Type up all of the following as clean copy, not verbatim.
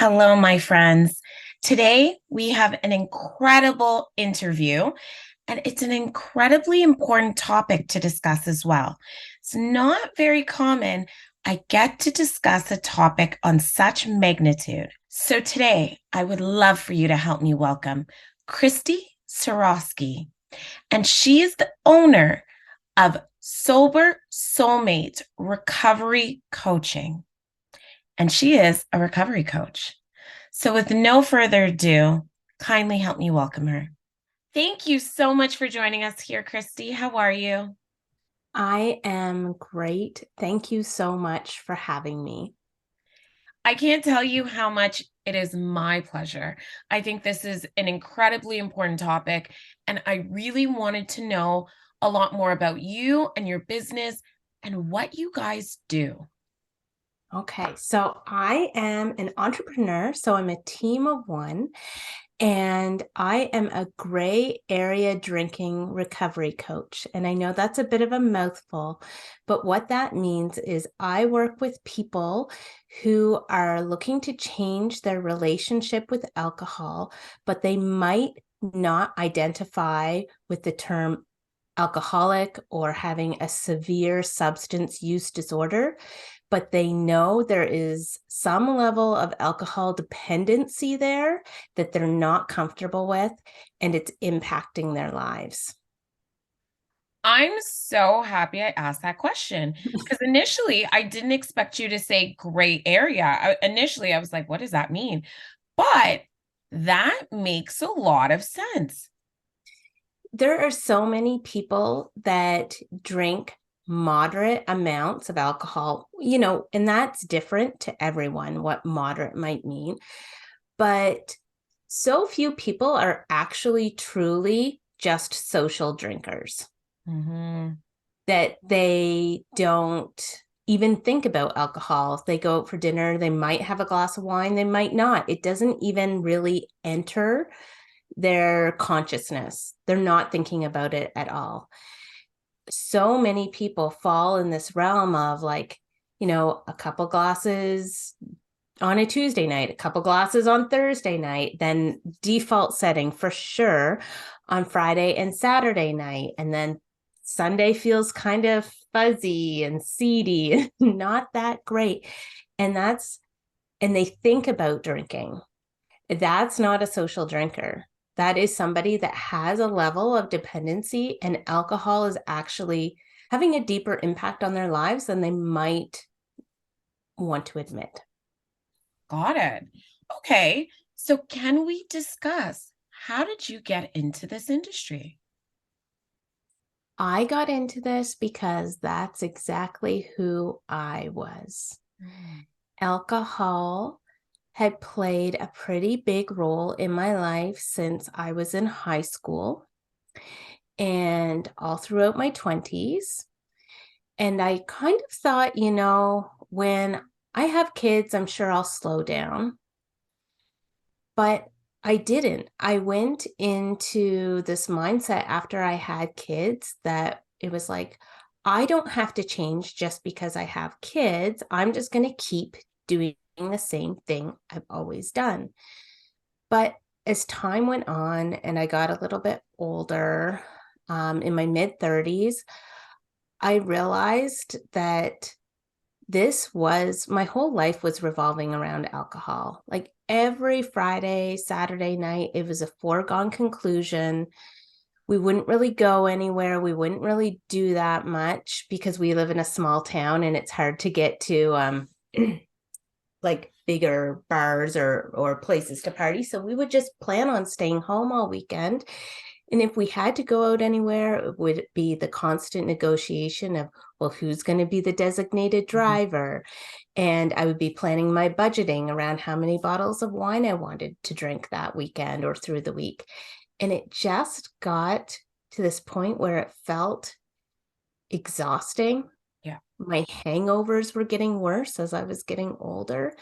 Hello, my friends. Today we have an incredible interview, and it's an incredibly important topic to discuss as well. It's not very common I get to discuss a topic on such magnitude. So today I would love for you to help me welcome Kristy Sarausky, and she is the owner of Sober Soulmate Recovery Coaching, and she is a recovery coach. So, with no further ado, kindly help me welcome her. Thank you so much for joining us here, Kristy. How are you? I am great. Thank you so much for having me. I can't tell you how much it is my pleasure. I think this is an incredibly important topic, and I really wanted to know a lot more about you and your business and what you guys do. Okay, so I am an entrepreneur, so I'm a team of one, and I am a gray area drinking recovery coach. And I know that's a bit of a mouthful, but what that means is I work with people who are looking to change their relationship with alcohol, but they might not identify with the term alcoholic or having a severe substance use disorder, but they know there is some level of alcohol dependency there that they're not comfortable with, and it's impacting their lives. I'm so happy I asked that question because initially I didn't expect you to say gray area. Initially, I was like, what does that mean? But that makes a lot of sense. There are so many people that drink moderate amounts of alcohol, and that's different to everyone, what moderate might mean. But so few people are actually truly just social drinkers Mhm. that they don't even think about alcohol. If they go out for dinner, they might have a glass of wine, they might not. It doesn't even really enter their consciousness. They're not thinking about it at all. So many people fall in this realm of like, a couple glasses on a Tuesday night, a couple glasses on Thursday night, then default setting for sure on Friday and Saturday night. And then Sunday feels kind of fuzzy and seedy, not that great. And and they think about drinking. That's not a social drinker. That is somebody that has a level of dependency, and alcohol is actually having a deeper impact on their lives than they might want to admit. Got it. Okay. So, can we discuss how did you get into this industry? I got into this because that's exactly who I was. Mm. Alcohol had played a pretty big role in my life since I was in high school and all throughout my 20s. And I kind of thought, when I have kids, I'm sure I'll slow down. But I didn't. I went into this mindset after I had kids that it was like, I don't have to change just because I have kids. I'm just going to keep doing the same thing I've always done. But as time went on and I got a little bit older, in my mid 30s, I realized that this was my whole life was revolving around alcohol. Like every Friday, Saturday night, it was a foregone conclusion. We wouldn't really go anywhere. We wouldn't really do that much because we live in a small town and it's hard to get to like bigger bars or places to party. So we would just plan on staying home all weekend. And if we had to go out anywhere, it would be the constant negotiation of, well, who's going to be the designated Mhm. driver? And I would be planning my budgeting around how many bottles of wine I wanted to drink that weekend or through the week. And it just got to this point where it felt exhausting. Yeah. My hangovers were getting worse as I was getting older.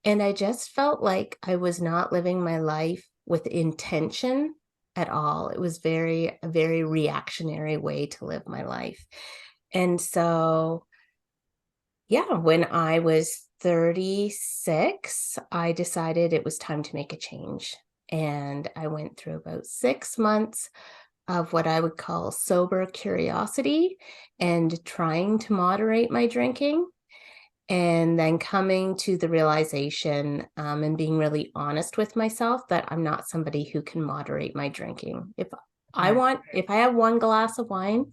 And I just felt like I was not living my life with intention at all. It was a very reactionary way to live my life. And so, yeah, when I was 36, I decided it was time to make a change. And I went through about 6 months of what I would call sober curiosity and trying to moderate my drinking. And then coming to the realization and being really honest with myself that I'm not somebody who can moderate my drinking. Yeah. If I have one glass of wine,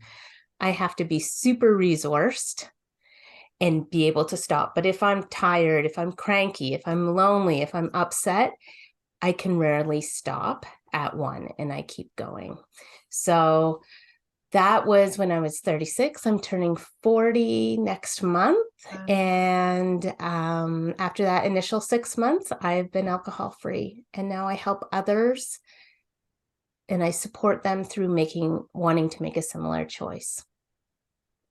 I have to be super resourced and be able to stop. But if I'm tired, if I'm cranky, if I'm lonely, if I'm upset, I can rarely stop at one and I keep going. So that was when I was 36. I'm turning 40 next month. And after that initial 6 months, I've been alcohol free. And now I help others and I support them through wanting to make a similar choice.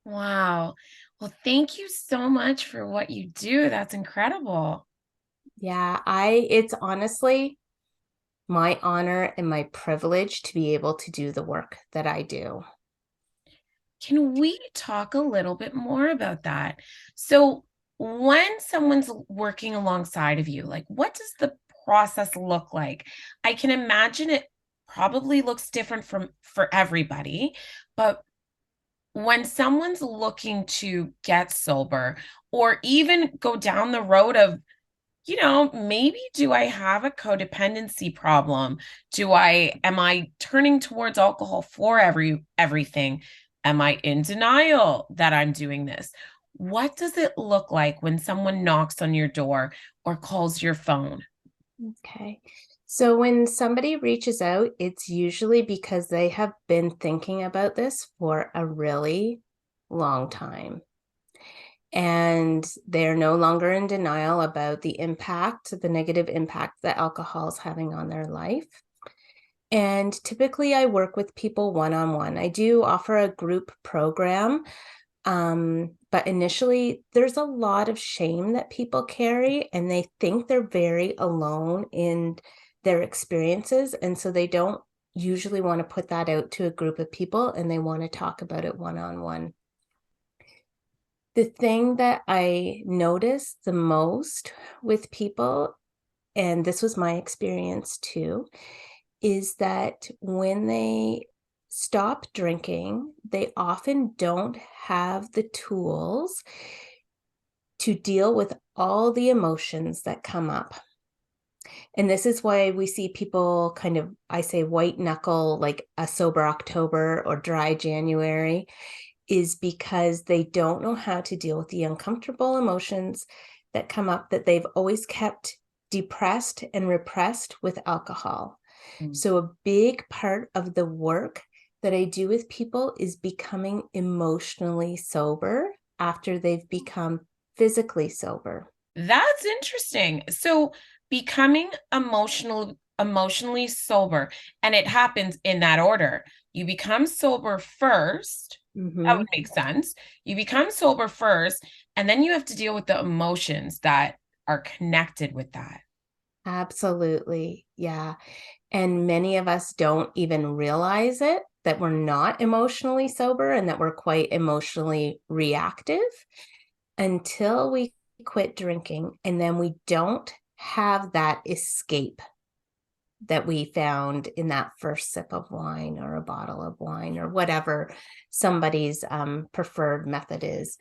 Wow. Well, thank you so much for what you do. That's incredible. Yeah, it's honestly my honor and my privilege to be able to do the work that I do. Can we talk a little bit more about that? So, when someone's working alongside of you, like what does the process look like? I can imagine it probably looks different for everybody, but when someone's looking to get sober or even go down the road of, maybe do I have a codependency problem? Am I turning towards alcohol for everything? Am I in denial that I'm doing this? What does it look like when someone knocks on your door or calls your phone? Okay. So when somebody reaches out, it's usually because they have been thinking about this for a really long time. And they're no longer in denial about the negative impact that alcohol is having on their life. And typically, I work with people one on one. I do offer a group program, but initially, there's a lot of shame that people carry, and they think they're very alone in their experiences. And so they don't usually want to put that out to a group of people, and they want to talk about it one on one. The thing that I notice the most with people, and this was my experience too, is that when they stop drinking, they often don't have the tools to deal with all the emotions that come up. And this is why we see people kind of, I say, white knuckle, like a sober October or dry January, is because they don't know how to deal with the uncomfortable emotions that come up that they've always kept depressed and repressed with alcohol. Mm. So a big part of the work that I do with people is becoming emotionally sober after they've become physically sober. That's interesting. So becoming emotionally sober, and it happens in that order. You become sober first. That Mm-hmm. would make sense. You become sober first, and then you have to deal with the emotions that are connected with that. Absolutely. Yeah. And many of us don't even realize it, that we're not emotionally sober and that we're quite emotionally reactive until we quit drinking. And then we don't have that escape that we found in that first sip of wine or a bottle of wine or whatever somebody's preferred method is.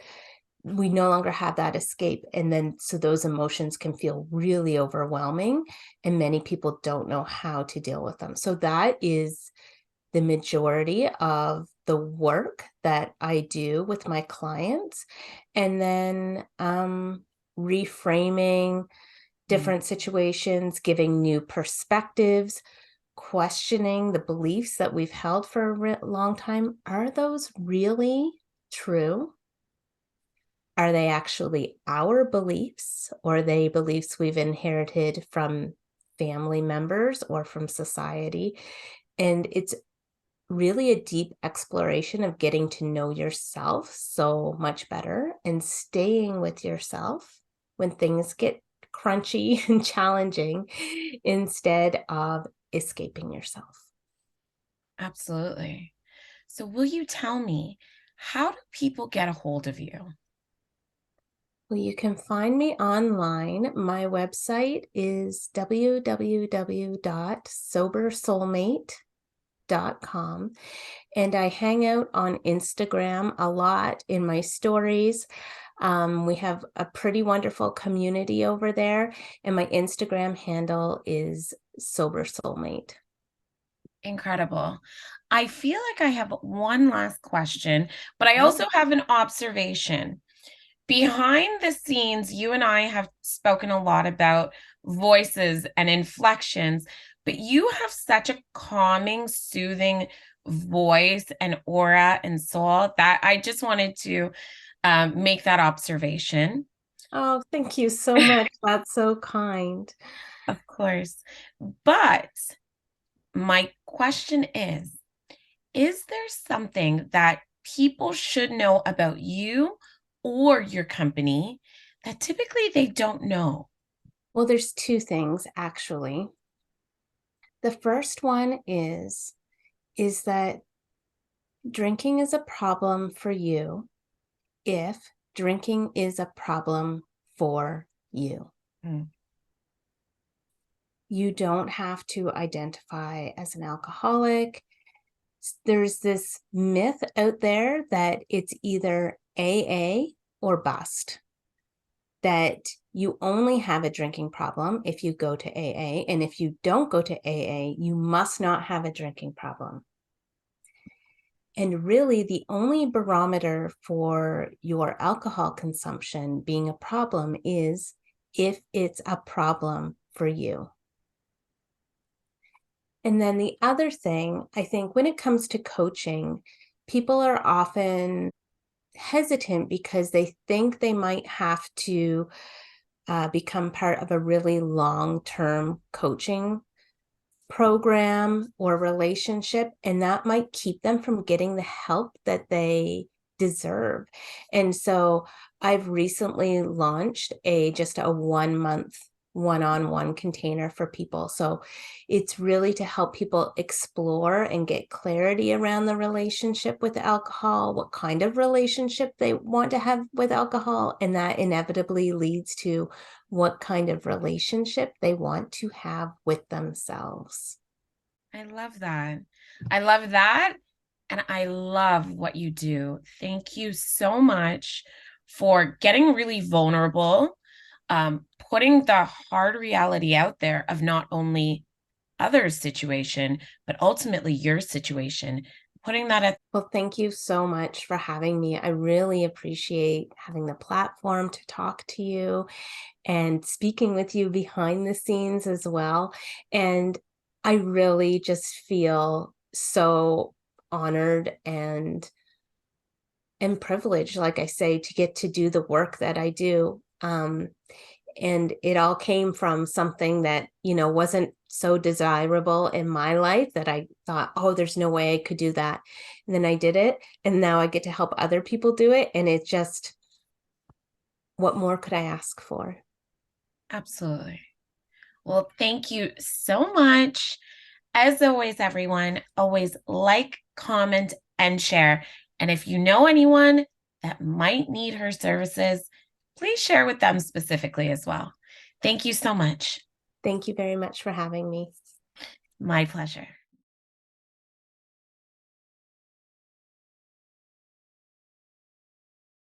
We no longer have that escape. And then, so those emotions can feel really overwhelming, and many people don't know how to deal with them. So, that is the majority of the work that I do with my clients. And then, reframing Mm. different situations, giving new perspectives, questioning the beliefs that we've held for a long time. Are those really true? Are they actually our beliefs, or are they beliefs we've inherited from family members or from society? And it's really a deep exploration of getting to know yourself so much better and staying with yourself when things get crunchy and challenging instead of escaping yourself. Absolutely. So will you tell me, how do people get a hold of you? Well, you can find me online. My website is www.sobersoulmate.com. And I hang out on Instagram a lot in my stories. We have a pretty wonderful community over there, and my Instagram handle is Sober Soulmate. Incredible. I feel like I have one last question, but I also have an observation. Behind the scenes, you and I have spoken a lot about voices and inflections, but you have such a calming, soothing voice and aura and soul that I just wanted to make that observation. Oh, thank you so much. That's so kind. Of course. But my question is there something that people should know about you or your company that typically they don't know? Well, there's two things actually. The first one is that drinking is a problem for you if drinking is a problem for you. Mm. You don't have to identify as an alcoholic. There's this myth out there that it's either AA or bust, that you only have a drinking problem if you go to AA, and if you don't go to AA, you must not have a drinking problem. And really, the only barometer for your alcohol consumption being a problem is if it's a problem for you. And then the other thing, I think when it comes to coaching, people are often hesitant because they think they might have to become part of a really long-term coaching program or relationship, and that might keep them from getting the help that they deserve. And so I've recently launched just a 1-month one-on-one container for people. So it's really to help people explore and get clarity around the relationship with alcohol, what kind of relationship they want to have with alcohol, and that inevitably leads to what kind of relationship they want to have with themselves. I love that. I love that. And I love what you do. Thank you so much for getting really vulnerable, putting the hard reality out there of not only others' situation, but ultimately your situation, putting that at. Well, thank you so much for having me. I really appreciate having the platform to talk to you and speaking with you behind the scenes as well. And I really just feel so honored and privileged, like I say, to get to do the work that I do. And it all came from something that, wasn't so desirable in my life, that I thought, oh, there's no way I could do that. And then I did it, and now I get to help other people do it. And it just, what more could I ask for? Absolutely. Well, thank you so much. As always, everyone, always like, comment, and share. And if you know anyone that might need her services, please share with them specifically as well. Thank you so much. Thank you very much for having me. My pleasure.